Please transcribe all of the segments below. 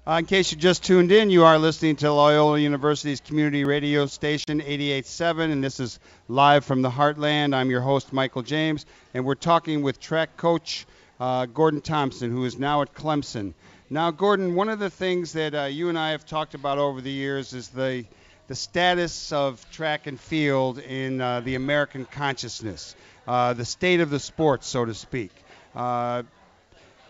In case you just tuned in, you are listening to Loyola University's community radio station 88.7, and this is live from the Heartland. I'm your host, Michael James, and we're talking with track coach Gordon Thomson, who is now at Clemson. Now, Gordon, one of the things that you and I have talked about over the years is the status of track and field in the American consciousness, the state of the sport, so to speak.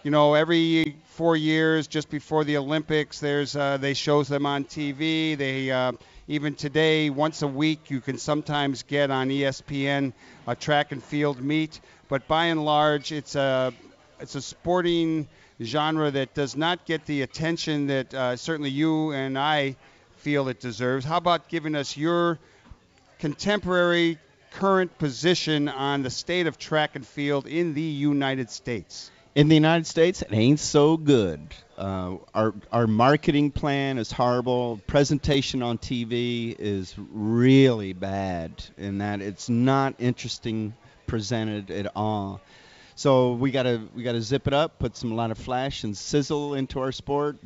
Every 4 years, just before the Olympics, they shows them on TV. They even today, once a week, you can sometimes get on ESPN a track and field meet. But by and large, it's a sporting genre that does not get the attention that certainly you and I feel it deserves. How about giving us your contemporary, current position on the state of track and field in the United States? In the United States, it ain't so good. Our marketing plan is horrible. Presentation on TV is really bad in that it's not interesting presented at all. So we gotta zip it up, put a lot of flash and sizzle into our sport.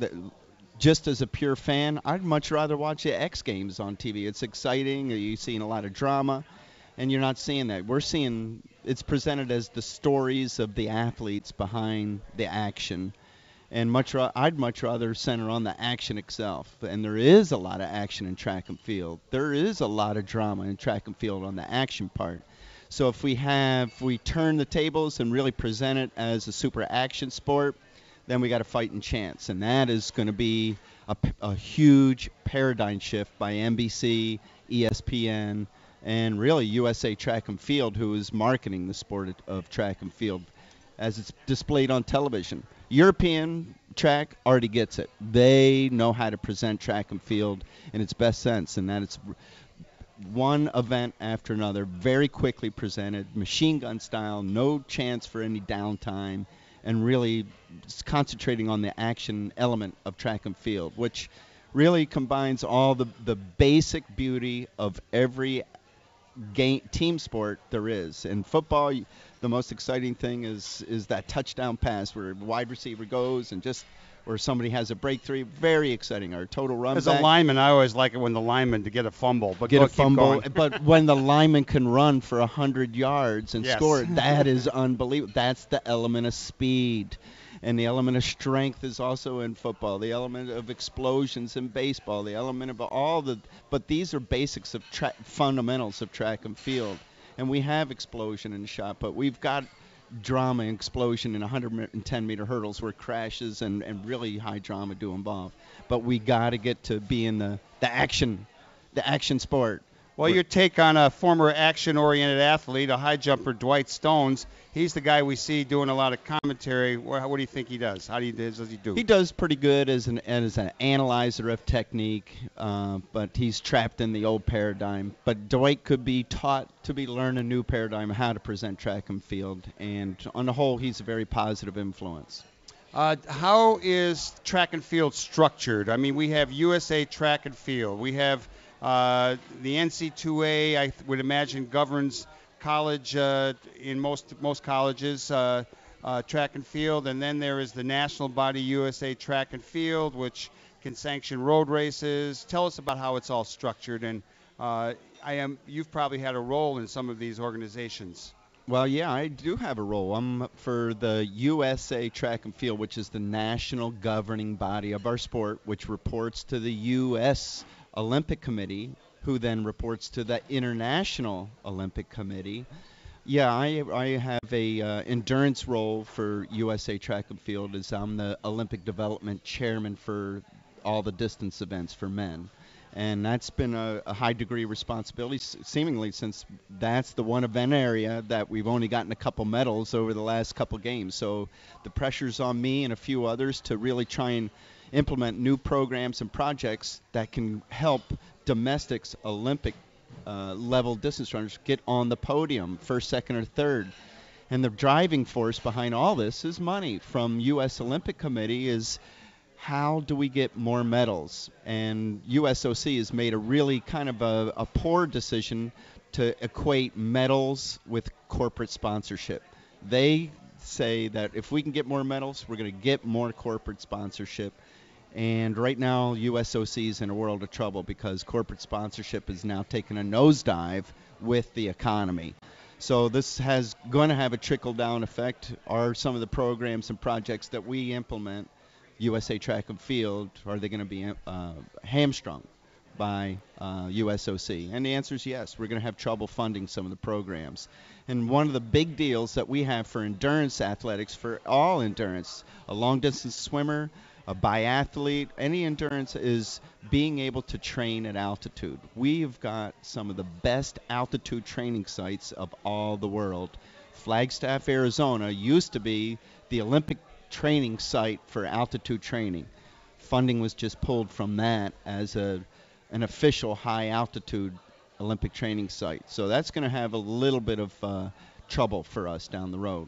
Just as a pure fan, I'd much rather watch the X Games on TV. It's exciting. You're seeing a lot of drama. And you're not seeing that. We're seeing it's presented as the stories of the athletes behind the action. And I'd much rather center on the action itself. And there is a lot of action in track and field. There is a lot of drama in track and field on the action part. So if we turn the tables and really present it as a super action sport, then we got a fighting chance. And that is going to be a huge paradigm shift by NBC, ESPN, and really USA Track and Field, who is marketing the sport of track and field as it's displayed on television. European track already gets it. They know how to present track and field in its best sense, and that it's one event after another, very quickly presented, machine gun style, no chance for any downtime, and really concentrating on the action element of track and field, which really combines all the basic beauty of every team sport there is. In football, the most exciting thing is that touchdown pass where a wide receiver goes and or somebody has a breakthrough. Very exciting. Our total run As back. a lineman, I always like it when the lineman to get a fumble. But But when the lineman can run for 100 yards and score, that is unbelievable. That's the element of speed. And the element of strength is also in football. The element of explosions in baseball. The element of but these are basics of fundamentals of track and field. And we have explosion in shot, but we've got drama and explosion in 110-meter hurdles where crashes and really high drama do involve. But we got to get to being the action sport. Well, your take on a former action-oriented athlete, a high jumper, Dwight Stones. He's the guy we see doing a lot of commentary. What do you think he does? Does he do? He does pretty good as an analyzer of technique, but he's trapped in the old paradigm. But Dwight could be taught to learn a new paradigm, how to present track and field. And on the whole, he's a very positive influence. How is track and field structured? I mean, we have USA Track and Field. We have the NC2A, I would imagine, governs college in most colleges, track and field. And then there is the national body, USA Track and Field, which can sanction road races. Tell us about how it's all structured. And you've probably had a role in some of these organizations. Well, yeah, I do have a role. I'm for the USA Track and Field, which is the national governing body of our sport, which reports to the U.S. Olympic Committee, who then reports to the International Olympic Committee. Yeah, I have a endurance role for USA Track and Field, as I'm the Olympic Development Chairman for all the distance events for men. And that's been a high degree of responsibility, seemingly, since that's the one event area that we've only gotten a couple medals over the last couple games. So the pressure's on me and a few others to really try and implement new programs and projects that can help domestics, Olympic level distance runners get on the podium, first, second, or third. And the driving force behind all this is money from U.S. Olympic Committee is how do we get more medals? And USOC has made a really kind of a poor decision to equate medals with corporate sponsorship. They say that if we can get more medals, we're going to get more corporate sponsorship. And right now, USOC is in a world of trouble because corporate sponsorship is now taking a nosedive with the economy. So this has going to have a trickle-down effect. Are some of the programs and projects that we implement, USA Track and Field, are they going to be hamstrung by USOC? And the answer is yes. We're going to have trouble funding some of the programs. And one of the big deals that we have for endurance athletics, for all endurance, a long-distance swimmer, a biathlete, any endurance, is being able to train at altitude. We've got some of the best altitude training sites of all the world. Flagstaff, Arizona used to be the Olympic training site for altitude training. Funding was just pulled from that as an official high altitude Olympic training site. So that's going to have a little bit of trouble for us down the road.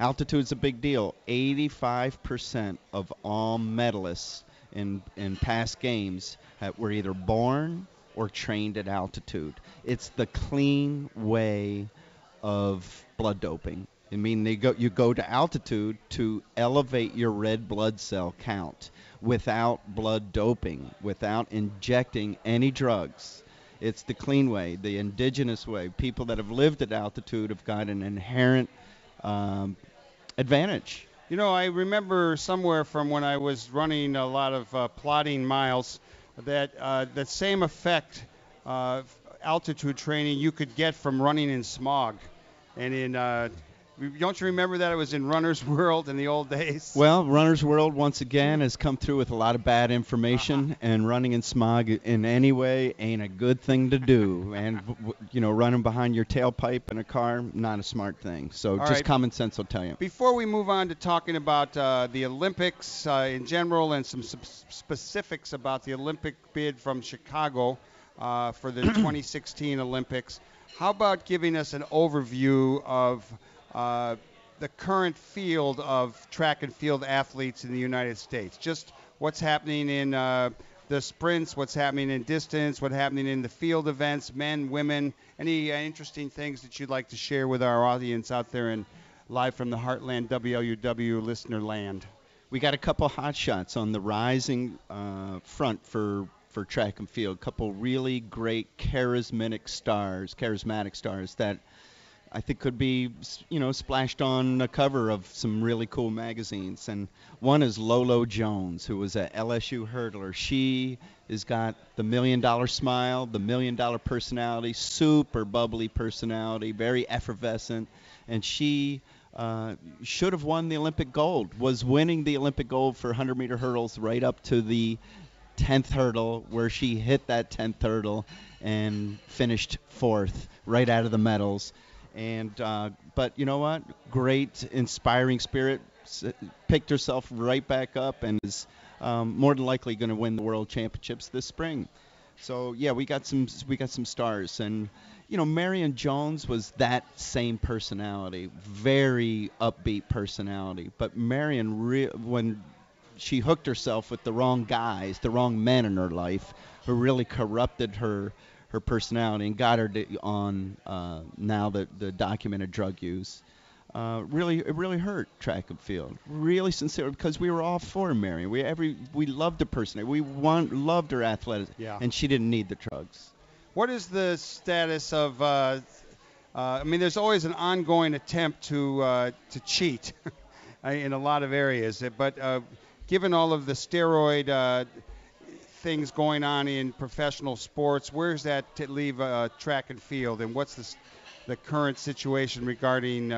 Altitude's a big deal. 85% of all medalists in past games were either born or trained at altitude. It's the clean way of blood doping. I mean, you go to altitude to elevate your red blood cell count without blood doping, without injecting any drugs. It's the clean way, the indigenous way. People that have lived at altitude have got an inherent advantage. You know, I remember somewhere from when I was running a lot of plodding miles that that same effect, altitude training, you could get from running in smog. And don't you remember that? It was in Runner's World in the old days. Well, Runner's World, once again, has come through with a lot of bad information, and running in smog in any way ain't a good thing to do. And, running behind your tailpipe in a car, not a smart thing. So All just right. common sense will tell you. Before we move on to talking about the Olympics in general and some specifics about the Olympic bid from Chicago for the 2016 Olympics, how about giving us an overview of the current field of track and field athletes in the United States? Just what's happening in the sprints, what's happening in distance, what's happening in the field events, men, women, any interesting things that you'd like to share with our audience out there and live from the Heartland WLUW listener land. We got a couple hot shots on the rising front for track and field. A couple really great charismatic stars that I think could be, splashed on the cover of some really cool magazines. And one is Lolo Jones, who was a LSU hurdler. She has got the $1 million smile, the $1 million personality, super bubbly personality, very effervescent. And she should have won the Olympic gold, was winning the Olympic gold for 100-meter hurdles right up to the 10th hurdle, where she hit that 10th hurdle and finished 4th right out of the medals. And but you know what? Great, inspiring spirit. Picked herself right back up and is more than likely going to win the World Championships this spring. So yeah, we got some stars. And Marion Jones was that same personality, very upbeat personality. But Marion, when she hooked herself with the wrong guys, the wrong men in her life, who really corrupted her personality and got her on now the documented drug use. It really hurt track and field. Really sincere, because we were all for Marion. We loved the person. We loved her athleticism, and she didn't need the drugs. What is the status of? There's always an ongoing attempt to cheat in a lot of areas, but given all of the steroid things going on in professional sports, where does that leave track and field, and what's the current situation regarding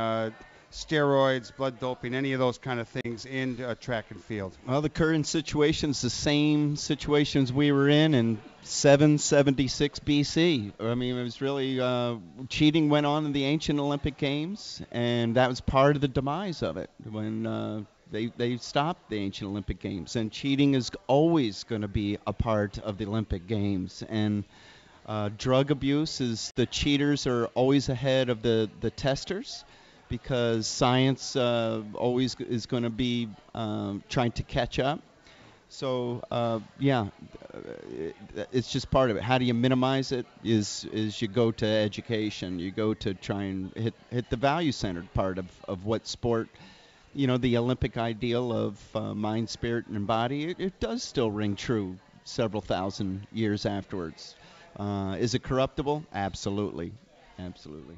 steroids, blood doping, any of those kind of things in track and field? Well, the current situation is the same situations we were in 776 BC. I mean, it was really cheating went on in the ancient Olympic Games, and that was part of the demise of it when they stopped the ancient Olympic Games. And cheating is always going to be a part of the Olympic Games. And drug abuse the cheaters are always ahead of the testers, because science always is going to be trying to catch up. So, it's just part of it. How do you minimize it is you go to education. You go to try and hit the value-centered part of what sport the Olympic ideal of mind, spirit, and body, it does still ring true several thousand years afterwards. Is it corruptible? Absolutely. Absolutely.